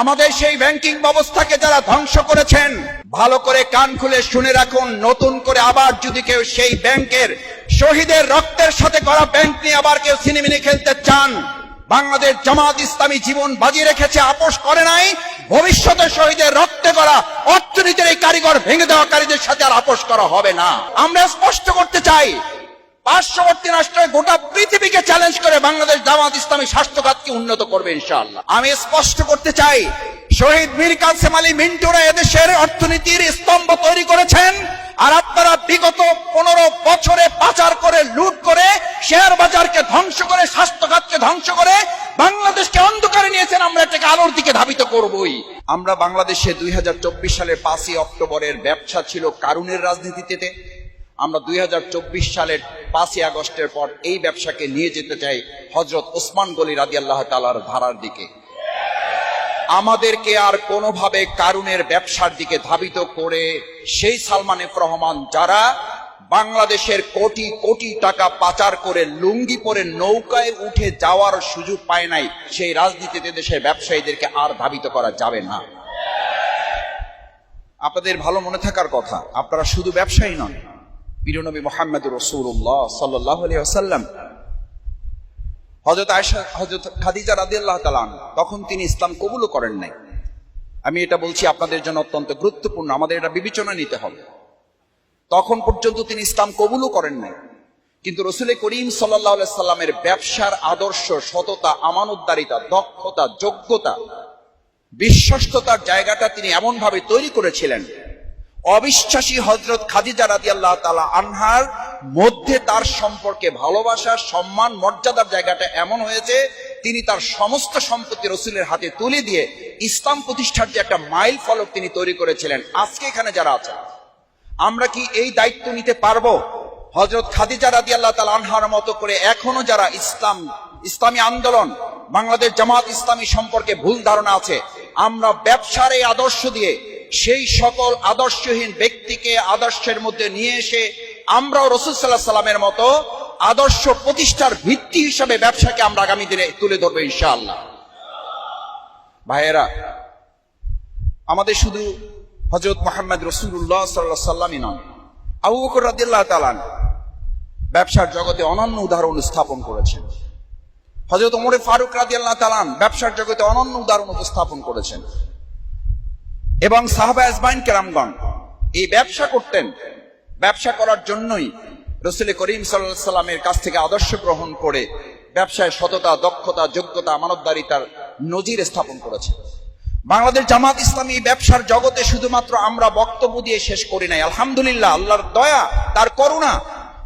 আমাদের সেই ব্যাংকিং ব্যবস্থাকে যারা ধ্বংস করেছেন, ভালো করে কান খুলে শুনে রাখুন, নতুন করে আবার যদি কেউ সেই ব্যাংকের শহীদের রক্তের সাথে করা ব্যাংক নিয়ে আবার কেউ সিনেমিনি খেলতে চান, বাংলাদেশ জামাত ইসলামী জীবন বাজিয়ে রেখেছে, আপোষ করে নাই। ভবিষ্যতে শহীদের রক্তে করা অর্থনীতির এই কারিগর ভেঙে দেওয়াকারীদের সাথে আর আপোষ করা হবে না। আমরা স্পষ্ট করতে চাই, পার্শ্ববর্তী রাষ্ট্র গোটা পৃথিবীকে চ্যালেঞ্জ করে বাংলাদেশ জামাত ইসলামী স্বাস্থ্যখাতকে উন্নত করবে ইনশাআল্লাহ। আমি স্পষ্ট করতে চাই, শহীদ মীর কাসেম আলী মিন্টুরা এদেশের অর্থনীতির স্তম্ভ তৈরি করেছেন, আর আপনারা বিগত 15 বছরে পাচার করে, লুট করে, শেয়ার বাজারকে ধ্বংস করে, স্বাস্থ্যখাতকে ধ্বংস করে বাংলাদেশকে অন্ধকারে নিয়েছেন। আমরা এটাকে আলোর দিকে ধাবিত করবই। আমরা বাংলাদেশে 2024 সালের 5ই অক্টোবরের ব্যবসা ছিল কারুনের রাজনীতিতে। আমরা 2024 সালের 5ই আগস্টের পর এই ব্যবসাকে নিয়ে যেতে চাই হযরত ওসমান গনি রাদিয়াল্লাহু তাআলার ধারার দিকে। আমাদেরকে আর কোনোভাবে কারুনের ব্যবসার দিকে ধাবিত করে সেই সালমান এফ রহমান যারা বাংলাদেশের কোটি কোটি টাকা পাচার করে লুঙ্গি পরে নৌকায় উঠে যাওয়ার সুযোগ পায় নাই, সেই রাজনীতিতে দেশের ব্যবসায়ীদেরকে আর ধাবিত করা যাবে না। আপনাদের ভালো মনে থাকার কথা, আপনারা শুধু ব্যবসায়ী নন। প্রিয় নবী মুহাম্মদুর রাসূলুল্লাহ সাল্লাল্লাহু আলাইহি ওয়াসাল্লাম, হযরত আয়েশা, হযরত খাদিজা রাদিয়াল্লাহু তাআলা তখন তিনি ইসলাম কবুলও করেন নাই। আমি এটা বলছি আপনাদের জন্য অত্যন্ত গুরুত্বপূর্ণ, আমাদের এটা বিবেচনা নিতে হবে। তখন পর্যন্ত তিনি ইসলাম কবুলও করেন নাই, কিন্তু রাসূল করিম সাল্লাল্লাহু আলাইহি সাল্লামের ব্যবসার আদর্শ, সততা, আমানতদারিতা, দক্ষতা, যোগ্যতা, বিশ্বস্ততার জায়গাটা তিনি এমন ভাবে তৈরি করেছিলেন, অবিশ্বাসী হযরত খাদিজা রাদিয়াল্লাহু তাআলা আনহার মধ্যে তার সম্পর্কে ভালোবাসা, সম্মান, মর্যাদার জায়গাটা এমন হয়েছে, তিনি তার সমস্ত সম্পত্তি রাসূলের হাতে তুলে দিয়ে ইসলাম প্রতিষ্ঠার যে একটা মাইল ফলক তিনি তৈরি করেছিলেন। আজকে এখানে যারা আছেন, আমরা কি এই দায়িত্ব নিতে পারবো? হযরত খাদিজা রাদিয়াল্লাহু তাআলা আনহার মতো করে এখনো যারা ইসলামী আন্দোলন, বাংলাদেশ জামাত ইসলামী সম্পর্কে ভুল ধারণা আছে, আমরা ব্যবসার এই আদর্শ দিয়ে সেই সকল আদর্শহীন ব্যক্তিকে আদর্শের মধ্যে নিয়ে এসে আমরাও রাসূল সাল্লাল্লাহু আলাইহি সাল্লামের মতো আদর্শ প্রতিষ্ঠার ভিত্তি হিসেবে ব্যবসাকে আমরা আগামী দিনে তুলে ধরবো ইনশাআল্লাহ। ভাইয়েরা, আমাদের শুধু হযরত মুহাম্মদ রাসূলুল্লাহ সাল্লাল্লাহু আলাইহি সাল্লামই নয়, আবু বকর রাদিয়াল্লাহু তাআলা ব্যবসার জগতে অনন্য উদাহরণ স্থাপন করেছেন। হযরত ওমর ফারুক রাদিয়াল্লাহু তাআলা ব্যবসার জগতে অনন্য উদাহরণ উপস্থাপন করেছেন। এবং সাহাবা আজমাইন কেরামগণ এই ব্যবসা করতেন, ব্যবসা করার জন্যই রাসূল করিম সাল্লাল্লাহু আলাইহি সাল্লামের কাছ থেকে আদর্শ গ্রহণ করে ব্যবসায় সততা, দক্ষতা, যোগ্যতা, আমানতদারিতার নজির স্থাপন করেছেন। বাংলাদেশ জামাত ইসলামী ব্যবসার জগতে শুধুমাত্র আমরা বক্তব্য দিয়ে শেষ করি নাই। আলহামদুলিল্লাহ, আল্লাহর দয়া, তার করুণা,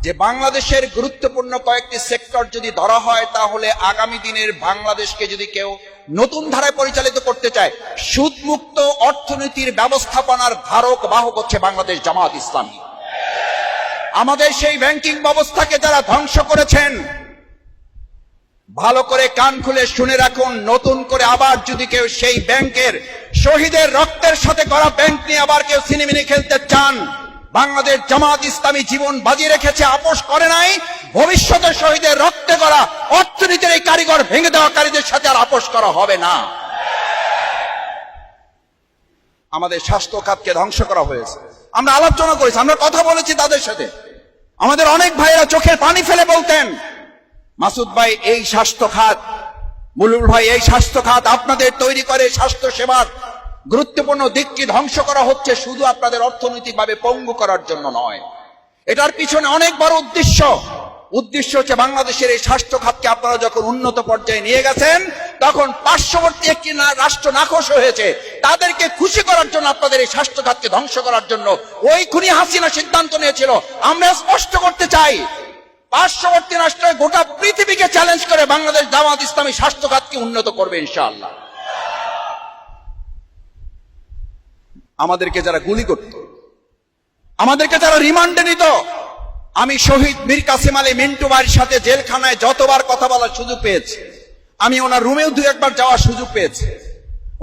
যে বাংলাদেশের গুরুত্বপূর্ণ কয়েকটি সেক্টর যদি ধরা হয়, তাহলে আগামী দিনের বাংলাদেশকে যদি কেউ নতুন ধারায় পরিচালিত করতে চায়, সুদমুক্ত অর্থনীতির ব্যবস্থাপনার ধারক বাহক হচ্ছে বাংলাদেশ জামাত ইসলামী। আমাদের সেই ব্যাংকিং ব্যবস্থাকে যারা ধ্বংস করেছেন, ভালো করে কান খুলে শুনে রাখুন, নতুন করে আবার যদি কেউ সেই ব্যাংকের শহীদের রক্তের সাথে করা ব্যাংক নিয়ে আবার কেউ সিনেমিনি খেলতে চান, বাংলাদেশ জামাত ইসলামী জীবন বাজিয়ে রেখেছে, আপোষ করে নাই। ভবিষ্যতে শহীদের রক্তে করা অর্থনীতির এই কারিগর ভেঙে দেওয়াকারীদের সাথে আর আপোষ করা হবে না। আমাদের স্বাস্থ্য খাতকে ধ্বংস করা হয়েছে, আমরা আলোচনা করেছি, আমরা কথা বলেছি তাদের সাথে। আমাদের অনেক ভাইয়েরা চোখের পানি ফেলে বলতেন, মাসুদ ভাই এই স্বাস্থ্য খাত, মুলুল ভাই এই স্বাস্থ্য খাত আপনাদের তৈরি করে স্বাস্থ্য সেবার গুরুত্বপূর্ণ দিককে ধ্বংস করা হচ্ছে, শুধু আপনাদের অর্থনৈতিকভাবে পঙ্গু করার জন্য নয়, এটার পিছনে অনেক বড় উদ্দেশ্য হচ্ছে বাংলাদেশের এই স্বাস্থ্য খাতকে আপনারা যখন উন্নত পর্যায়ে নিয়ে গেছেন, তখন পার্শ্ববর্তী একটি রাষ্ট্র নাখোশ হয়েছে, তাদেরকে খুশি করার জন্য আপনাদের এই স্বাস্থ্য খাতকে ধ্বংস করার জন্য ওই খুনি হাসিনা সিদ্ধান্ত নিয়েছিল। আমরা স্পষ্ট করতে চাই, পার্শ্ববর্তী রাষ্ট্র গোটা পৃথিবীকে চ্যালেঞ্জ করে বাংলাদেশ জামাত ইসলামী স্বাস্থ্য খাতকে উন্নত করবে ইনশাআল্লাহ। আমাদেরকে যারা গুলি করত, আমাদেরকে যারা রিমান্ডে নিত, আমি শহীদ মীর কাসেম আলী মিন্টু ভাইয়ের সাথে জেলখানায় যতবার কথা বলার সুযোগ পেয়েছি, আমি ওনার রুমেও 2 একবার যাওয়ার সুযোগ পেয়েছি।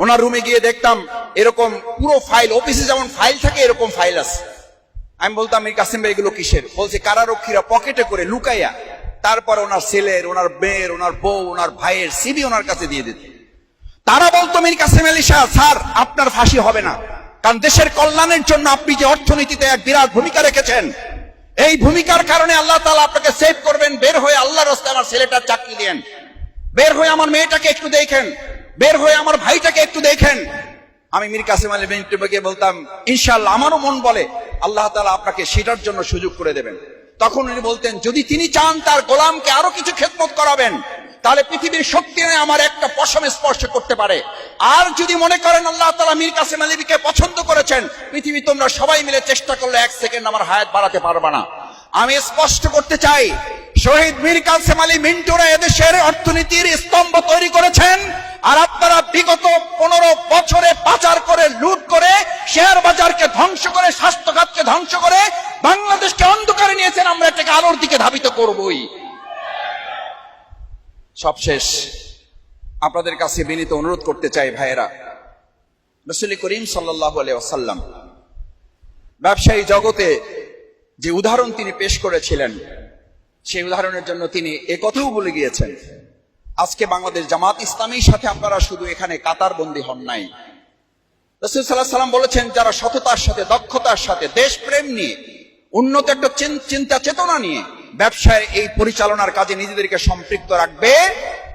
ওনার রুমে গিয়ে দেখতাম এরকম পুরো ফাইল, অফিসে যেমন ফাইল থাকে এরকম ফাইল আছে। আমি বলতাম, মীর কাসেম ভাই এগুলো কিসের? বলছে কারারক্ষীরা পকেটে করে লুকাইয়া তারপর ওনার ছেলের, ওনার মেয়ের, ওনার বউ, ওনার ভাইয়ের সিবি ওনার কাছে দিয়ে দিত। তারা বলতো মীর কাসেম আলী শাহ, স্যার আপনার ফাঁসি হবে না, কারণ দেশের কল্যাণের জন্য আপনি যে অর্থনীতিতে এক বিরাট ভূমিকা রেখেছেন, এই ভূমিকার কারণে আল্লাহ তাআলা আপনাকে সেভ করবেন। বের হয়ে আল্লাহর রাস্তায় আমার ছেলেটার চাকরি দেন, বের হয়ে আমার মেয়েটাকে একটু দেখেন, বের হয়ে আমার ভাইটাকে একটু দেখেন। আমি মীর কাসেম আলী মিন্টুকে বলতাম, ইনশাআল্লাহ, আমারও মন বলে আল্লাহ তাআলা আপনাকে সেটার জন্য সুযোগ করে দেবেন। তখন উনি বলতেন, যদি তিনি চান তার গোলামকে আরো কিছু খেদমত করাবেন, তাহলে পৃথিবীর শক্তি নেই আমার একটা পশম স্পর্শ করতে পারে। আর যদি মনে করেন আল্লাহ তাআলা মীর কাসেম আলীকে পছন্দ করেছেন, পৃথিবী তোমরা সবাই মিলে চেষ্টা করলে 1 সেকেন্ড আমার হায়াত বাড়াতে পারবে না। আমি স্পষ্ট করতে চাই, শহীদ মীর কাসেম আলী মিন্টুরা এদেশের অর্থনীতির স্তম্ভ তৈরি করেছেন, আর আপনারা বিগত 15 বছরে পাচার করে, লুট করে, শেয়ার বাজারকে ধ্বংস করে, স্বাস্থ্য খাতকে ধ্বংস করে বাংলাদেশকে অন্ধকারে নিয়েছেন। আমরা এটাকে আলোর দিকে ধাবিত করবই। সবশেষ আপনাদের কাছে বিনীত অনুরোধ করতে চাই, ভাইয়েরা, রাসূল করিম সাল্লাল্লাহু আলাইহি ওয়াসাল্লাম ব্যবসায়ী জগতে যে উদাহরণ তিনি পেশ করেছিলেন, সেই উদাহরণের জন্য তিনি একথাও বলে গিয়েছেন, আজকে বাংলাদেশ জামাত ইসলামীর সাথে আপনারা শুধু এখানে কাতারবন্দী হন নাই। রাসূল সাল্লাল্লাহু আলাইহি ওয়াসাল্লাম বলেছেন, যারা সততার সাথে, দক্ষতার সাথে, দেশপ্রেম নিয়ে, উন্নত একটা চিন্তা চেতনা নিয়ে ব্যবসায় এই পরিচালনার কাজে নিজেদেরকে সম্পৃক্ত রাখবে,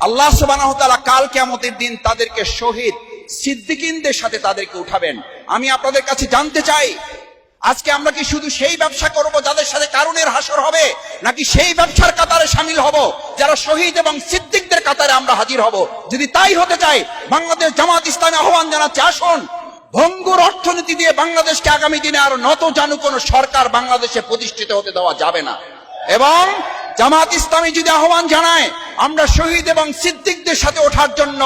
আল্লাহ সুবহানাহু ওয়া তাআলা কাল কিয়ামতের দিন তাদেরকে শহীদ সিদ্দিকিনদের সাথে তাদেরকে উঠাবেন। আমি আপনাদের কাছে জানতে চাই, আজকে আমরা কি শুধু সেই ব্যবসা করব যাদের সাথে কারুনের হাসর হবে, নাকি সেই ব্যবসার কাতারে শামিল হব যারা শহীদ এবং সিদ্দিকদের কাতারে আমরা হাজির হব? যদি তাই হতে চাই, বাংলাদেশ জামাত ইসলামী আহ্বান জানাচ্ছে, আসুন, ভঙ্গুর অর্থনীতি দিয়ে বাংলাদেশকে আগামী দিনে আরো নত জানু কোন সরকার বাংলাদেশে প্রতিষ্ঠিত হতে দেওয়া যাবে না। এবং জামাত ইসলামী যদি আহ্বান জানায় আমরা শহীদ এবং সিদ্দিকদের সাথে ওঠার জন্য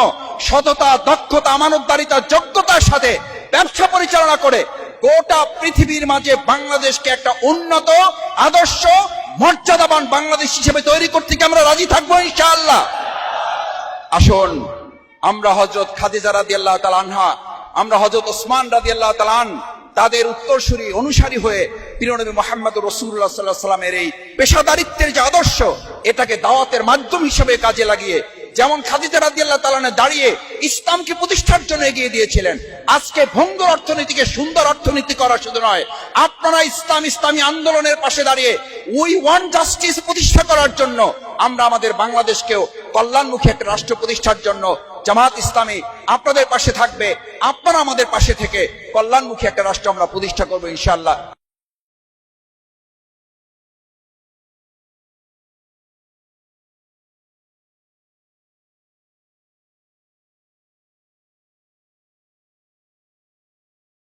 সততা, দক্ষতা, আমানতদারিতা, যোগ্যতার সাথে ব্যবসা পরিচালনা করে গোটা পৃথিবীর মাঝে বাংলাদেশকে একটা উন্নত, আদর্শ, মর্যাদাবান বাংলাদেশ হিসেবে তৈরি করতে কি আমরা রাজি থাকবো ইনশাআল্লাহ? আসুন, আমরা হযরত খাদিজা রাদিয়াল্লাহু তাআলা আনহা, আমরা হযরত ওসমান রাদিয়াল্লাহু তাআলা আন, তাদের উত্তরসূরি অনুসারী হয়ে প্রিয়নবী মুহাম্মদুর রাসূলুল্লাহ সাল্লাল্লাহু আলাইহি ওয়াসাল্লামের এই পেশাদারিত্বের যে আদর্শ, এটাকে দাওয়াতের মাধ্যম হিসেবে কাজে লাগিয়ে, যেমন খাদিজা রাদিয়াল্লাহু তাআলা আনহা দাঁড়িয়ে ইসলামকে প্রতিষ্ঠার জন্য এগিয়ে দিয়েছিলেন, আজকে ভঙ্গুর অর্থনীতিকে সুন্দর অর্থনীতি করা শুধু নয়, আপনারা ইসলামী আন্দোলনের পাশে দাঁড়িয়ে উই ওয়ান্ট জাস্টিস প্রতিষ্ঠা করার জন্য আমরা আমাদের বাংলাদেশকেও কল্যাণমুখী একটা রাষ্ট্র প্রতিষ্ঠার জন্য জামাত ইসলামী আপনাদের পাশে থাকবে। আপনারা আমাদের পাশে থেকে কল্যাণমুখী একটা রাষ্ট্র আমরা প্রতিষ্ঠা করবো ইনশাআল্লাহ।